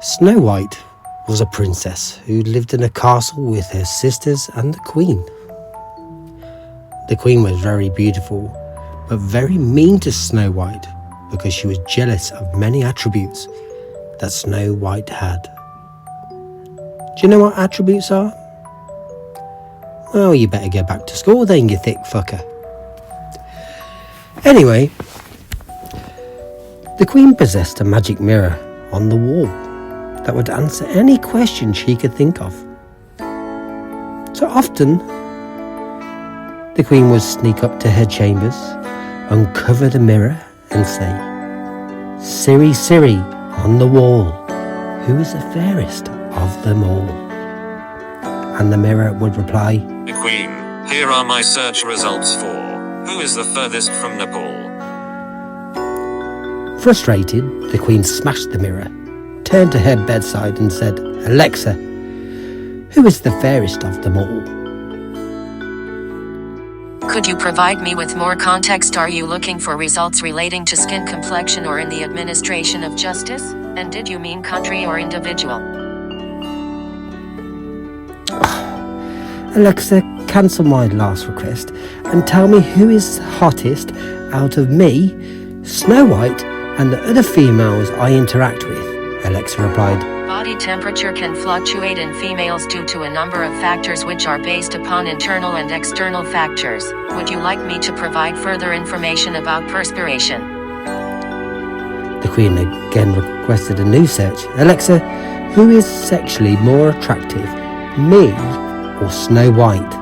Snow White was a princess who lived in a castle with her sisters and the Queen. The Queen was very beautiful, but very mean to Snow White because she was jealous of many attributes that Snow White had. Do you know what attributes are? Well, you better get back to school then, you thick fucker. Anyway, the Queen possessed a magic mirror on the wall that would answer any question she could think of. So often, the Queen would sneak up to her chambers, uncover the mirror and say, "Siri, Siri, on the wall, who is the fairest of them all?" And the mirror would reply, "The Queen, here are my search results for who is the furthest from Nepal." Frustrated, the Queen smashed the mirror, turned to her bedside and said, "Alexa, who is the fairest of them all?" Could you provide me with more context? Are you looking for results relating to skin complexion or in the administration of justice? And did you mean country or individual? Alexa, cancel my last request and tell me who is hottest out of me, Snow White, and the other females I interact with, Alexa replied. Body temperature can fluctuate in females due to a number of factors which are based upon internal and external factors. Would you like me to provide further information about perspiration? The Queen again requested a new search. Alexa, who is sexually more attractive, me or Snow White?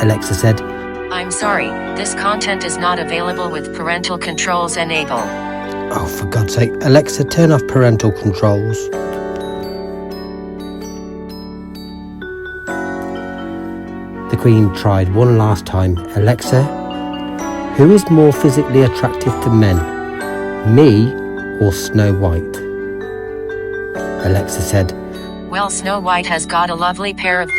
Alexa said, "I'm sorry, this content is not available with parental controls enabled." Oh, for God's sake, Alexa, turn off parental controls. The Queen tried one last time. Alexa, who is more physically attractive to men, me or Snow White? Alexa said, "Well, Snow White has got a lovely pair of...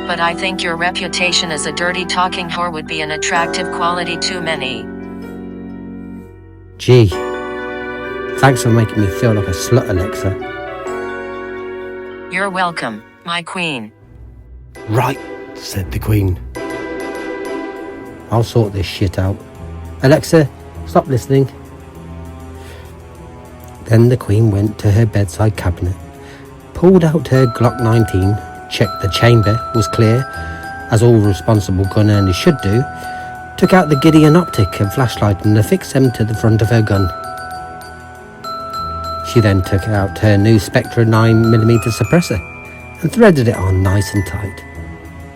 but I think your reputation as a dirty talking whore would be an attractive quality to many." Gee, thanks for making me feel like a slut, Alexa. You're welcome, my queen. Right, said the Queen. I'll sort this shit out. Alexa, stop listening. Then the Queen went to her bedside cabinet, pulled out her Glock 19, checked the chamber was clear, as all responsible gun owners should do, took out the Gideon optic and flashlight and affixed them to the front of her gun. She then took out her new Spectre 9mm suppressor and threaded it on nice and tight.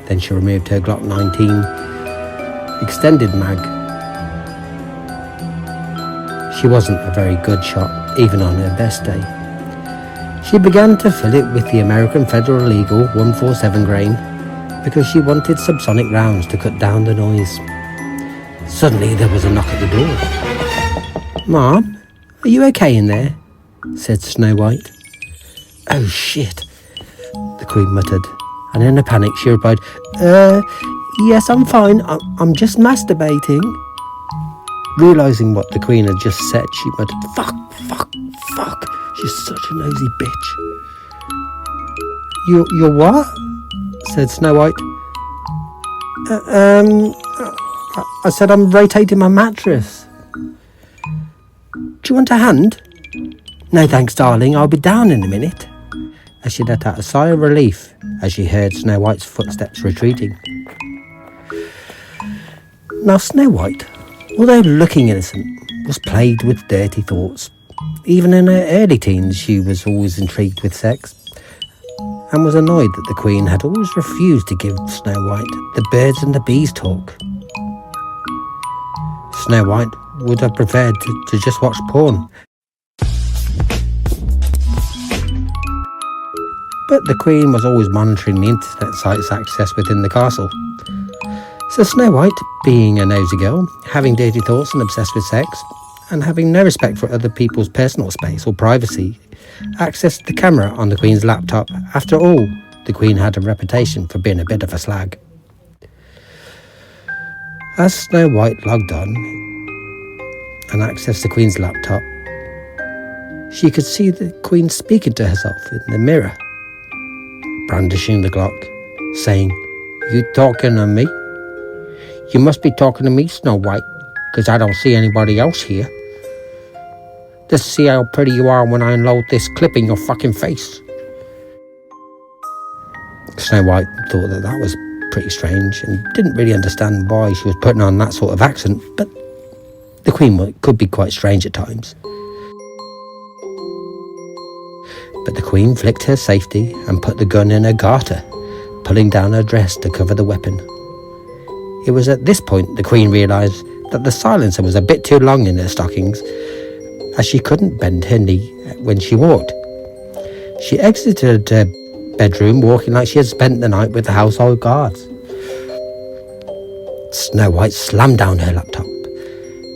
Then she removed her Glock 19 extended mag. She wasn't a very good shot, even on her best day. She began to fill it with the American Federal Eagle 147 grain because she wanted subsonic rounds to cut down the noise. Suddenly there was a knock at the door. "Mom, are you okay in there?" said Snow White. "Oh shit," the Queen muttered, and in a panic she replied, Yes, I'm fine, I'm just masturbating." Realising what the Queen had just said, she muttered, Fuck, she's such a nosy bitch." You're what?" said Snow White. I said I'm rotating my mattress. "Do you want a hand?" "No thanks, darling, I'll be down in a minute." As she let out a sigh of relief as she heard Snow White's footsteps retreating. Now Snow White, although looking innocent, was plagued with dirty thoughts. Even in her early teens, she was always intrigued with sex, and was annoyed that the Queen had always refused to give Snow White the birds and the bees talk. Snow White would have preferred to just watch porn. But the Queen was always monitoring the internet site's access within the castle. So Snow White, being a nosy girl, having dirty thoughts and obsessed with sex, and having no respect for other people's personal space or privacy, accessed the camera on the Queen's laptop. After all, the Queen had a reputation for being a bit of a slag. As Snow White logged on and accessed the Queen's laptop, she could see the Queen speaking to herself in the mirror, brandishing the clock, saying, "You talking to me? You must be talking to me, Snow White, because I don't see anybody else here. Let's see how pretty you are when I unload this clip in your fucking face." Snow White thought that was pretty strange and didn't really understand why she was putting on that sort of accent, but the Queen could be quite strange at times. But the Queen flicked her safety and put the gun in her garter, pulling down her dress to cover the weapon. It was at this point the Queen realised that the silencer was a bit too long in her stockings, as she couldn't bend her knee when she walked. She exited her bedroom walking like she had spent the night with the household guards. Snow White slammed down her laptop,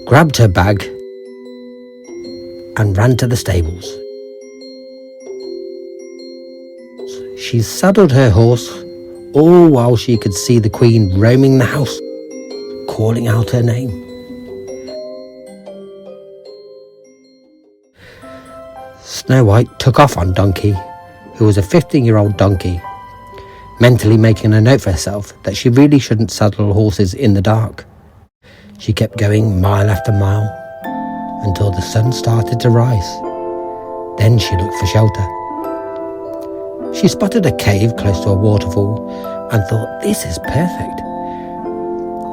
grabbed her bag, and ran to the stables. She saddled her horse, all while she could see the Queen roaming the house, calling out her name. Snow White took off on Donkey, who was a 15-year-old donkey, mentally making a note for herself that she really shouldn't saddle horses in the dark. She kept going mile after mile until the sun started to rise. Then she looked for shelter. She spotted a cave close to a waterfall and thought, "This is perfect."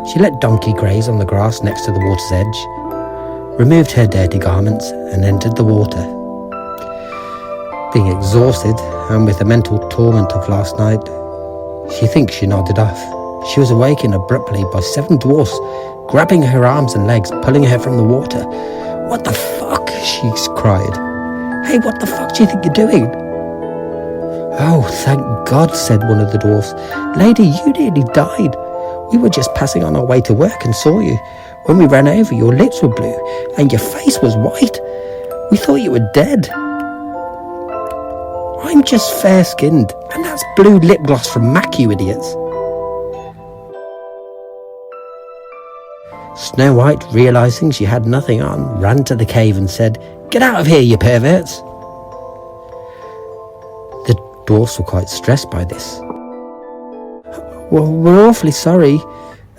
She let Donkey graze on the grass next to the water's edge, removed her dirty garments and entered the water. Being exhausted and with the mental torment of last night, she thinks she nodded off. She was awakened abruptly by 7 dwarfs grabbing her arms and legs, pulling her from the water. "What the fuck?" she cried. "Hey, what the fuck do you think you're doing?" "Oh, thank God," said one of the dwarfs. "Lady, you nearly died. We were just passing on our way to work and saw you. When we ran over, your lips were blue and your face was white. We thought you were dead." "I'm just fair-skinned, and that's blue lip gloss from MAC, you idiots." Snow White, realising she had nothing on, ran to the cave and said, "Get out of here, you perverts." The dwarfs were quite stressed by this. "Well, we're awfully sorry.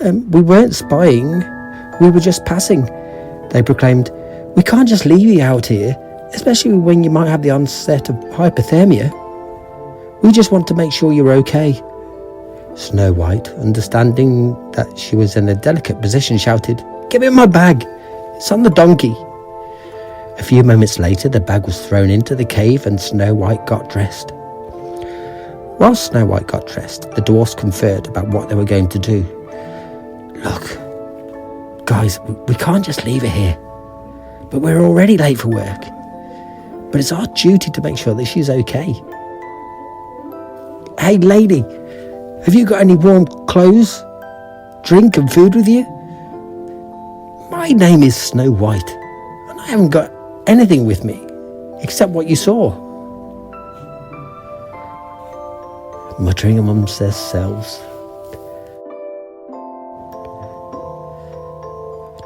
We weren't spying. We were just passing," they proclaimed. "We can't just leave you out here, especially when you might have the onset of hypothermia. We just want to make sure you're okay." Snow White, understanding that she was in a delicate position, shouted, "Give me my bag. It's on the donkey." A few moments later, the bag was thrown into the cave and Snow White got dressed. While Snow White got dressed, the dwarfs conferred about what they were going to do. "Look, guys, we can't just leave her here. But we're already late for work. But it's our duty to make sure that she's okay. Hey, lady, have you got any warm clothes, drink and food with you? My name is Snow White, and I haven't got anything with me, except what you saw." Muttering amongst themselves,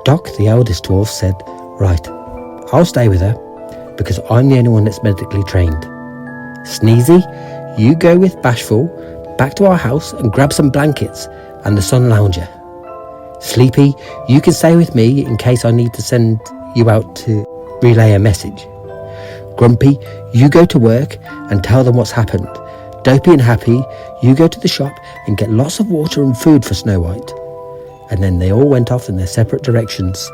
Doc, the eldest dwarf, said, "Right, I'll stay with her, because I'm the only one that's medically trained. Sneezy, you go with Bashful back to our house and grab some blankets and the sun lounger. Sleepy, you can stay with me in case I need to send you out to relay a message. Grumpy, you go to work and tell them what's happened. Dopey and Happy, you go to the shop and get lots of water and food for Snow White." And then they all went off in their separate directions.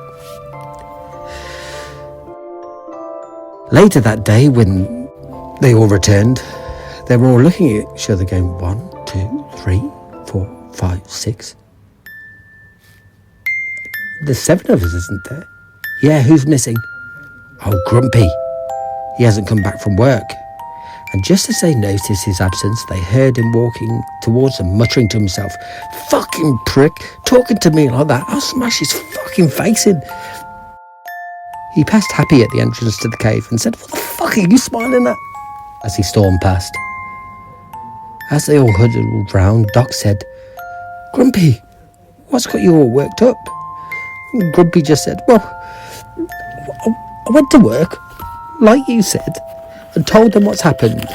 Later that day, when they all returned, they were all looking at each other going, 1, 2, 3, 4, 5, 6. There's 7 of us, isn't there? Yeah, who's missing? Oh, Grumpy. He hasn't come back from work. And just as they noticed his absence, they heard him walking towards them, muttering to himself, "Fucking prick, talking to me like that, I'll smash his fucking face in." He passed Happy at the entrance to the cave and said, "What the fuck are you smiling at?" as he stormed past. As they all huddled round, Doc said, "Grumpy, what's got you all worked up?" And Grumpy just said, "Well, I went to work, like you said, and told them what's happened.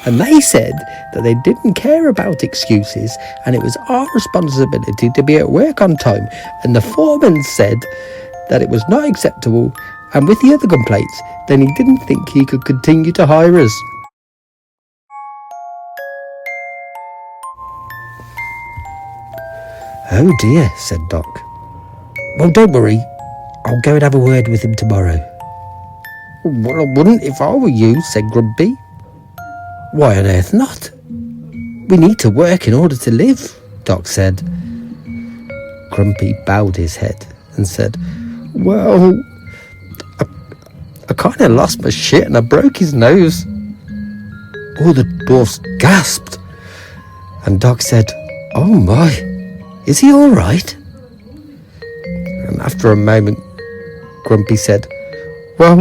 And they said that they didn't care about excuses and it was our responsibility to be at work on time. And the foreman said that it was not acceptable, and with the other complaints, then he didn't think he could continue to hire us. Oh dear, said Doc. Well, don't worry. I'll go and have a word with him tomorrow. Well, I wouldn't if I were you, said Grumpy. Why on earth not? We need to work in order to live, Doc said. Grumpy bowed his head and said, well, I kind of lost my shit and I broke his nose. All the dwarfs gasped. And Doc said, oh my, is he all right? And after a moment, Grumpy said, well,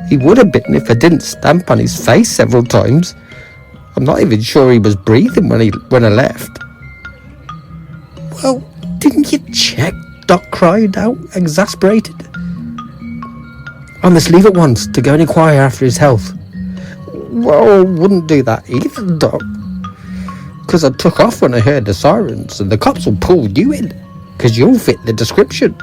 he would have been if I didn't stamp on his face several times. I'm not even sure he was breathing when I left. Well, didn't you check? Doc cried out, exasperated. I must leave at once to go and inquire after his health. Well, I wouldn't do that either, Doc. Because I took off when I heard the sirens and the cops will pull you in because you'll fit the description.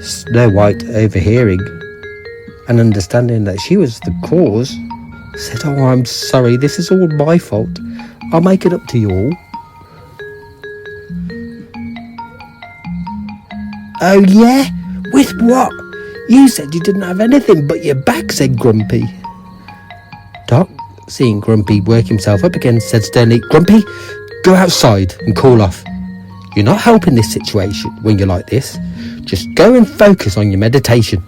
Snow White, overhearing and understanding that she was the cause, said, oh, I'm sorry, this is all my fault. I'll make it up to you all. Oh yeah? With what? You said you didn't have anything but your back, said Grumpy. Doc, seeing Grumpy work himself up again, said sternly, Grumpy, go outside and cool off. You're not helping this situation when you're like this. Just go and focus on your meditation.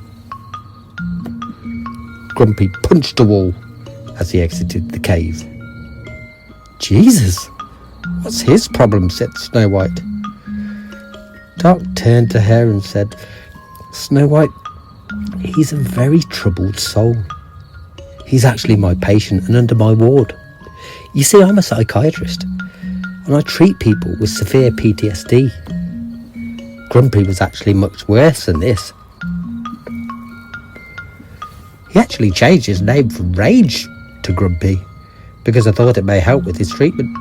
Grumpy punched a wall as he exited the cave. Jesus, what's his problem, said Snow White. Doc turned to her and said, Snow White, he's a very troubled soul. He's actually my patient and under my ward. You see, I'm a psychiatrist and I treat people with severe PTSD. Grumpy was actually much worse than this. He actually changed his name from Rage to Grumpy because I thought it may help with his treatment.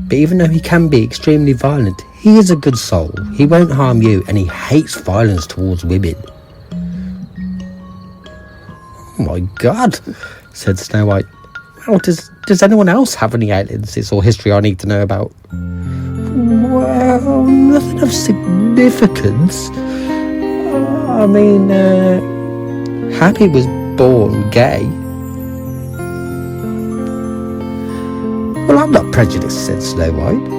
But even though he can be extremely violent, he is a good soul. He won't harm you and he hates violence towards women. Oh my God, said Snow White. Well, does anyone else have any aliases or history I need to know about? Well, nothing of significance. I mean, Happy was born gay. Well, I'm not prejudiced, said Snow White.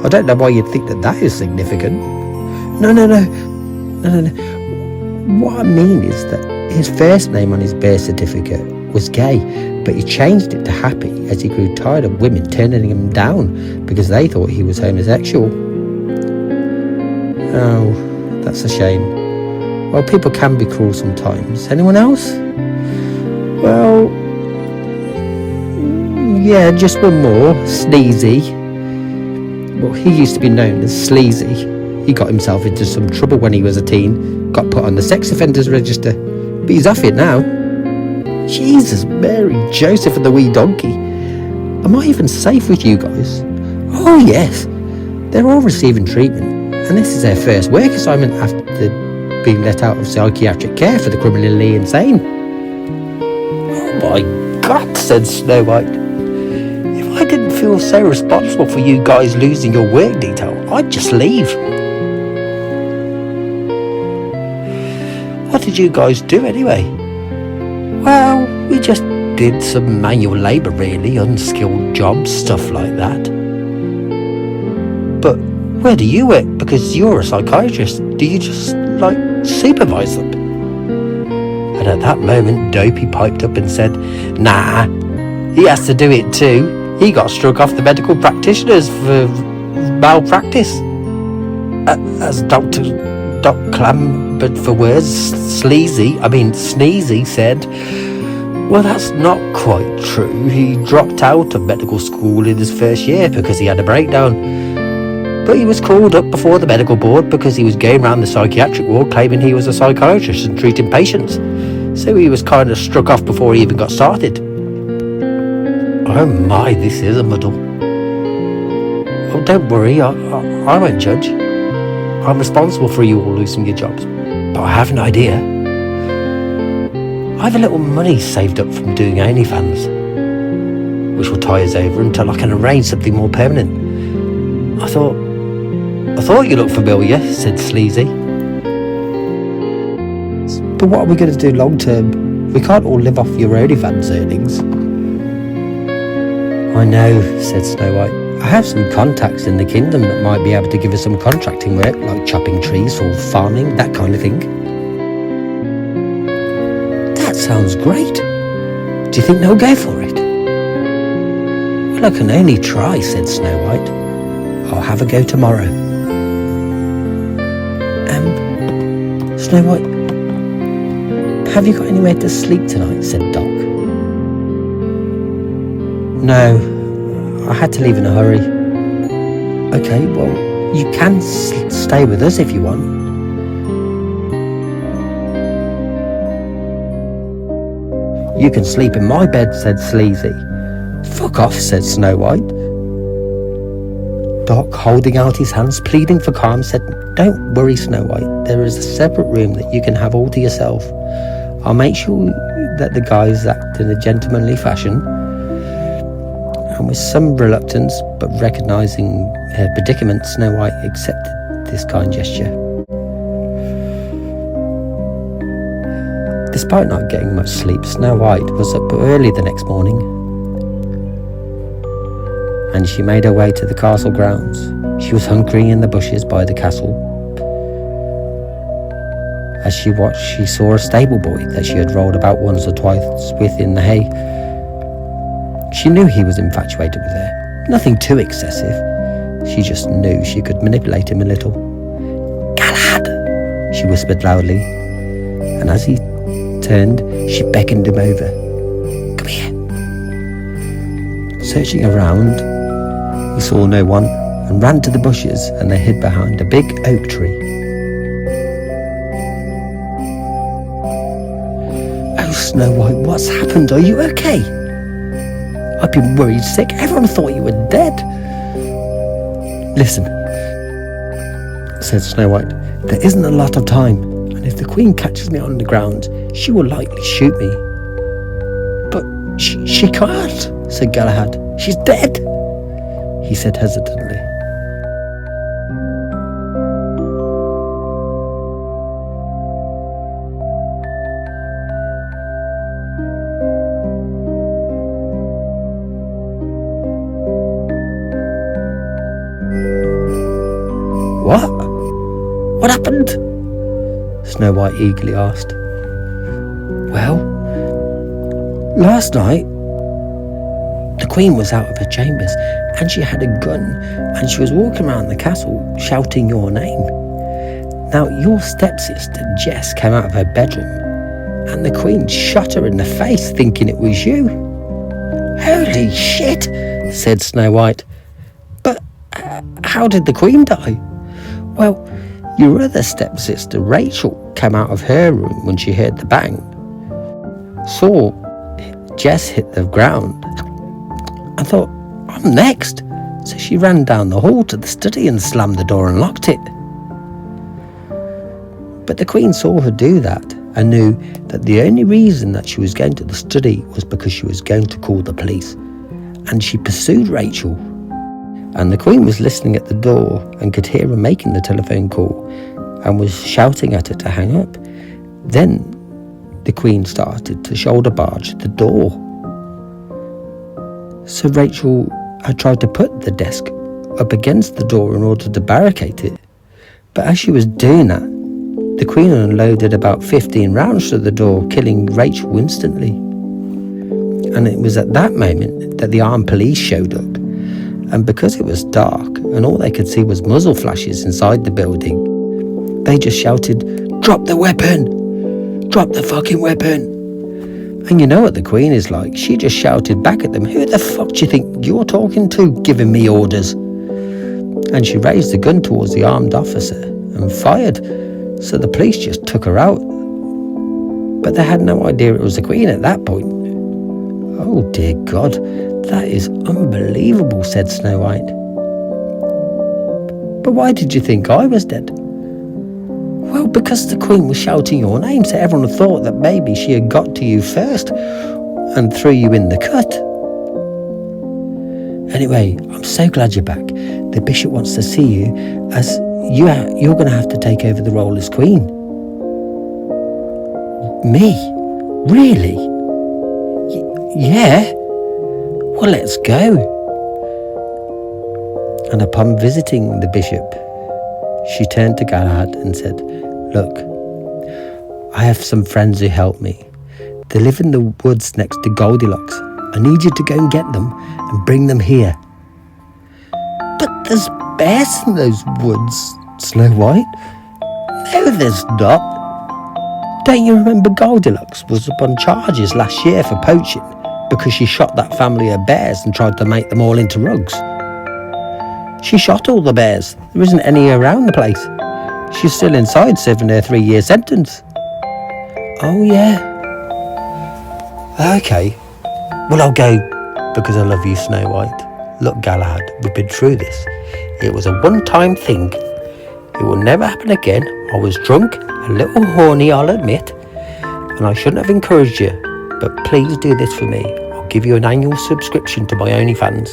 I don't know why you'd think that is significant. No. What I mean is that his first name on his birth certificate was Gay, but he changed it to Happy as he grew tired of women turning him down because they thought he was homosexual. Oh, that's a shame. Well, people can be cruel sometimes. Anyone else? Well, yeah, just one more. Sneezy. Well, he used to be known as Sleazy. He got himself into some trouble when he was a teen, got put on the sex offenders register, but he's off it now. Jesus, Mary, Joseph and the wee donkey. Am I even safe with you guys? Oh yes, they're all receiving treatment, and this is their first work assignment after being let out of psychiatric care for the criminally insane. Oh my God, said Snow White. If I didn't feel so responsible for you guys losing your work detail, I'd just leave. What did you guys do anyway? Well, we just did some manual labour really, unskilled jobs, stuff like that. But where do you work? Because you're a psychiatrist. Do you just, supervise them? And at that moment, Dopey piped up and said, nah, he has to do it too. He got struck off the medical practitioners for malpractice. As Doc clambered for words, Sneezy said, well, that's not quite true. He dropped out of medical school in his first year because he had a breakdown. But he was called up before the medical board because he was going around the psychiatric ward claiming he was a psychiatrist and treating patients. So he was kind of struck off before he even got started. Oh my, this is a muddle. Oh, don't worry, I won't judge. I'm responsible for you all losing your jobs. But I have an idea. I have a little money saved up from doing OnlyFans, which will tie us over until I can arrange something more permanent. I thought you looked familiar, said Sleazy. But what are we going to do long term? We can't all live off your OnlyFans earnings. I know, said Snow White. I have some contacts in the kingdom that might be able to give us some contracting work, like chopping trees or farming, that kind of thing. That sounds great. Do you think they'll go for it? Well, I can only try, said Snow White. I'll have a go tomorrow. Snow White, have you got anywhere to sleep tonight? Said Doc. No, I had to leave in a hurry. Okay, well, you can stay with us if you want. You can sleep in my bed, said Sleazy. Fuck off, said Snow White. Doc, holding out his hands, pleading for calm, said, don't worry, Snow White. There is a separate room that you can have all to yourself. I'll make sure that the guys act in a gentlemanly fashion. And with some reluctance, but recognising her predicament, Snow White accepted this kind gesture. Despite not getting much sleep, Snow White was up early the next morning, and she made her way to the castle grounds. She was hunkering in the bushes by the castle. As she watched, she saw a stable boy that she had rolled about once or twice with in the hay. She knew he was infatuated with her. Nothing too excessive. She just knew she could manipulate him a little. Galahad, she whispered loudly, and as he turned, she beckoned him over. Come here. Searching around, he saw no one and ran to the bushes, and they hid behind a big oak tree. Oh, Snow White, what's happened? Are you okay? I've been worried sick. Everyone thought you were dead. Listen, said Snow White, there isn't a lot of time, and if the Queen catches me on the ground, she will likely shoot me. But she can't, said Galahad. She's dead, he said hesitantly. What? What happened? Snow White eagerly asked. Well, last night, the Queen was out of her chambers and she had a gun and she was walking around the castle shouting your name. Now, your stepsister, Jess, came out of her bedroom and the Queen shot her in the face thinking it was you. Holy shit, said Snow White. But how did the Queen die? Well, your other stepsister, Rachel, came out of her room when she heard the bang, saw Jess hit the ground, and thought, I'm next. So she ran down the hall to the study and slammed the door and locked it. But the Queen saw her do that and knew that the only reason that she was going to the study was because she was going to call the police. And she pursued Rachel. And the Queen was listening at the door and could hear her making the telephone call and was shouting at her to hang up. Then the Queen started to shoulder barge the door. So Rachel had tried to put the desk up against the door in order to barricade it. But as she was doing that, the Queen unloaded about 15 rounds to the door, killing Rachel instantly. And it was at that moment that the armed police showed up. And because it was dark and all they could see was muzzle flashes inside the building, they just shouted, drop the weapon! Drop the fucking weapon! And you know what the Queen is like. She just shouted back at them, who the fuck do you think you're talking to, giving me orders? and she raised the gun towards the armed officer and fired, so the police just took her out. But they had no idea it was the Queen at that point. "Oh dear God, that is unbelievable," said Snow White. "But why did you think I was dead?" "Well, because the Queen was shouting your name, so everyone thought that maybe she had got to you first and threw you in the cut. Anyway, I'm so glad you're back. The Bishop wants to see you, as you're going to have to take over the role as Queen." "Me? Really?" "Yeah. Well, let's go." And upon visiting the Bishop, she turned to Galahad and said, "Look, I have some friends who help me. They live in the woods next to Goldilocks. I need you to go and get them and bring them here." "But there's bears in those woods, Snow White." "No, there's not. Don't you remember Goldilocks was up on charges last year for poaching because she shot that family of bears and tried to make them all into rugs? She shot all the bears. There isn't any around the place. She's still inside serving her 3-year sentence." "Oh, yeah. Okay. Well, I'll go because I love you, Snow White. Look, Galahad, we've been through this. It was a one-time thing. It will never happen again. I was drunk, a little horny, I'll admit, and I shouldn't have encouraged you. But please do this for me. I'll give you an annual subscription to my OnlyFans."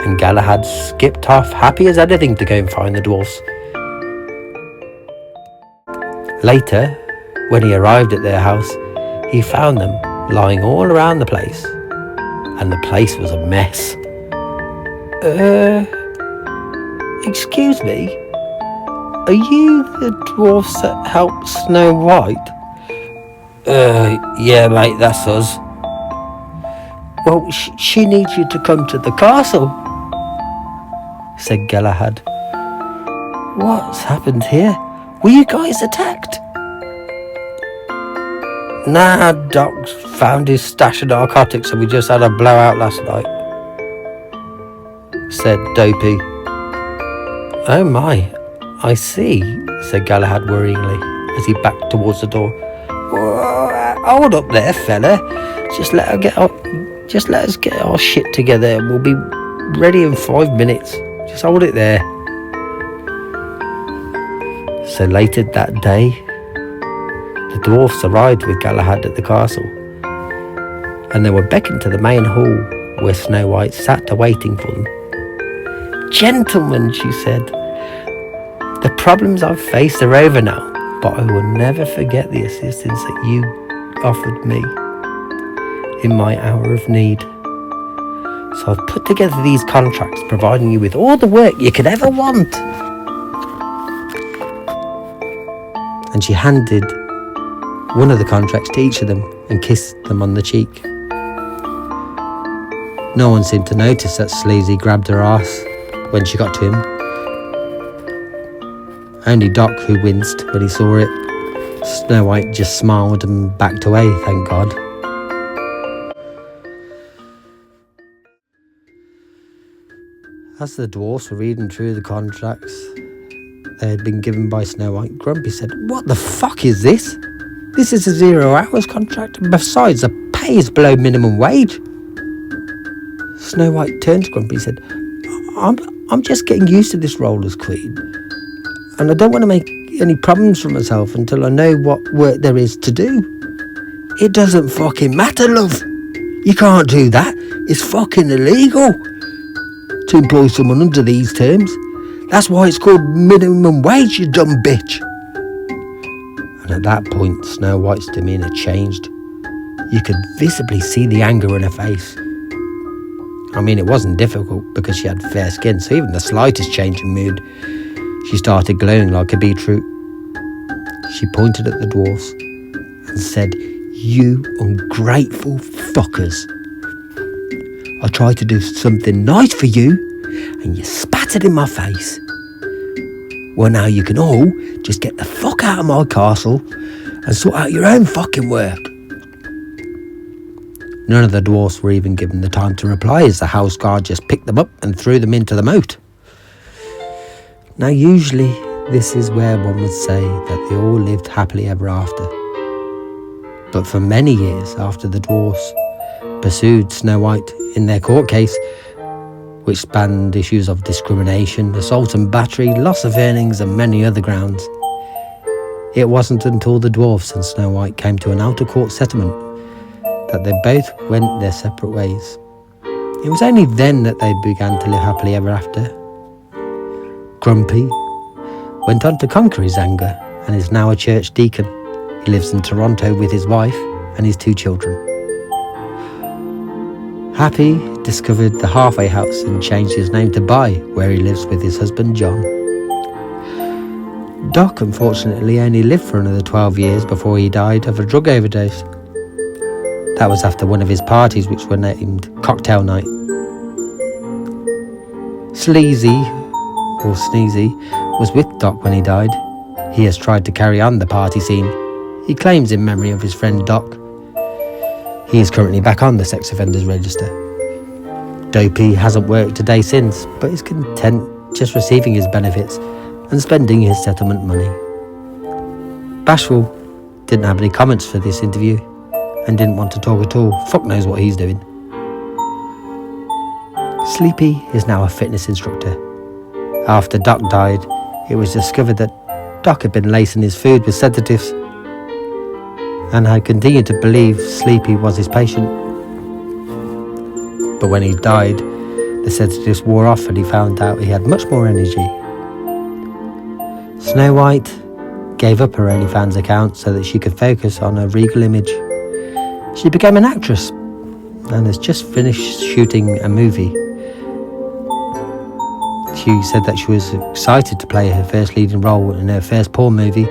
And Galahad skipped off, happy as anything, to go and find the dwarfs. Later, when he arrived at their house, he found them lying all around the place, and the place was a mess. Excuse me? Are you the dwarfs that helped Snow White?" Yeah, mate, that's us." "Well, she needs you to come to the castle," said Galahad. "What's happened here? Were you guys attacked?" "Nah, Doc found his stash of narcotics and we just had a blowout last night," said Dopey. "Oh my, I see," said Galahad worryingly as he backed towards the door. Hold up there, fella. Just let us get our shit together and we'll be ready in 5 minutes. Just hold it there." So later that day, the dwarfs arrived with Galahad at the castle, and they were beckoned to the main hall where Snow White sat awaiting for them. "Gentlemen," she said, "the problems I've faced are over now, but I will never forget the assistance that you offered me in my hour of need. So I've put together these contracts providing you with all the work you could ever want." And she handed one of the contracts to each of them and kissed them on the cheek. No one seemed to notice that Sleazy grabbed her ass when she got to him. Only Doc, who winced when he saw it. Snow White just smiled and backed away, thank God. As the dwarfs were reading through the contracts they had been given by Snow White, Grumpy said, "What the fuck is this? This is a 0 hours contract, and besides, the pay is below minimum wage." Snow White turned to Grumpy and said, I'm just getting used to this role as Queen, and I don't want to make any problems for myself until I know what work there is to do." "It doesn't fucking matter, love. You can't do that. It's fucking illegal to employ someone under these terms. That's why it's called minimum wage, you dumb bitch." And at that point, Snow White's demeanour changed. You could visibly see the anger in her face. I mean, it wasn't difficult because she had fair skin, so even the slightest change in mood, she started glowing like a beetroot. She pointed at the dwarfs and said, "You ungrateful fuckers. I tried to do something nice for you, and you spat it in my face. Well, now you can all just get the fuck out of my castle and sort out your own fucking work." None of the dwarfs were even given the time to reply, as the house guard just picked them up and threw them into the moat. Now usually this is where one would say that they all lived happily ever after. But for many years after the dwarfs pursued Snow White in their court case, which spanned issues of discrimination, assault and battery, loss of earnings and many other grounds, it wasn't until the dwarfs and Snow White came to an outer court settlement that they both went their separate ways. It was only then that they began to live happily ever after. Grumpy went on to conquer his anger and is now a church deacon. He lives in Toronto with his wife and his 2 children. Happy discovered the halfway house and changed his name to Bye, where he lives with his husband John. Doc unfortunately only lived for another 12 years before he died of a drug overdose. That was after one of his parties, which were named Cocktail Night. Sleazy, or Sneezy, was with Doc when he died. He has tried to carry on the party scene. He claims in memory of his friend Doc. He is currently back on the sex offenders register. Dopey hasn't worked a day since, but is content just receiving his benefits and spending his settlement money. Bashful didn't have any comments for this interview and didn't want to talk at all. Fuck knows what he's doing. Sleepy is now a fitness instructor. After Doc died, it was discovered that Doc had been lacing his food with sedatives and had continued to believe Sleepy was his patient. But when he died, the sedatives wore off and he found out he had much more energy. Snow White gave up her OnlyFans account so that she could focus on her regal image. She became an actress and has just finished shooting a movie. She said that she was excited to play her first leading role in her first porn movie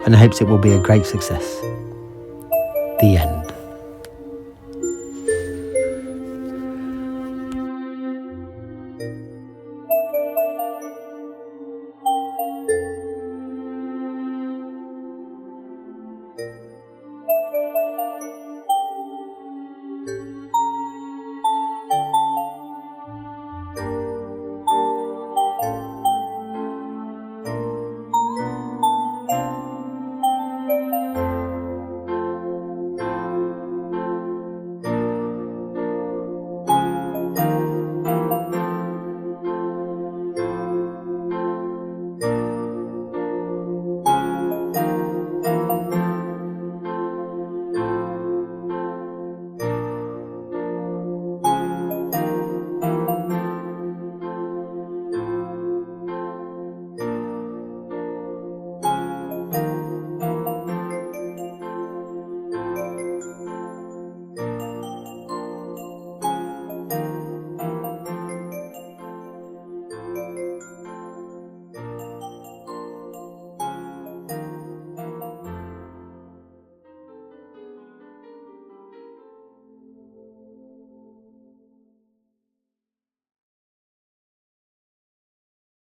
and hopes it will be a great success. The end.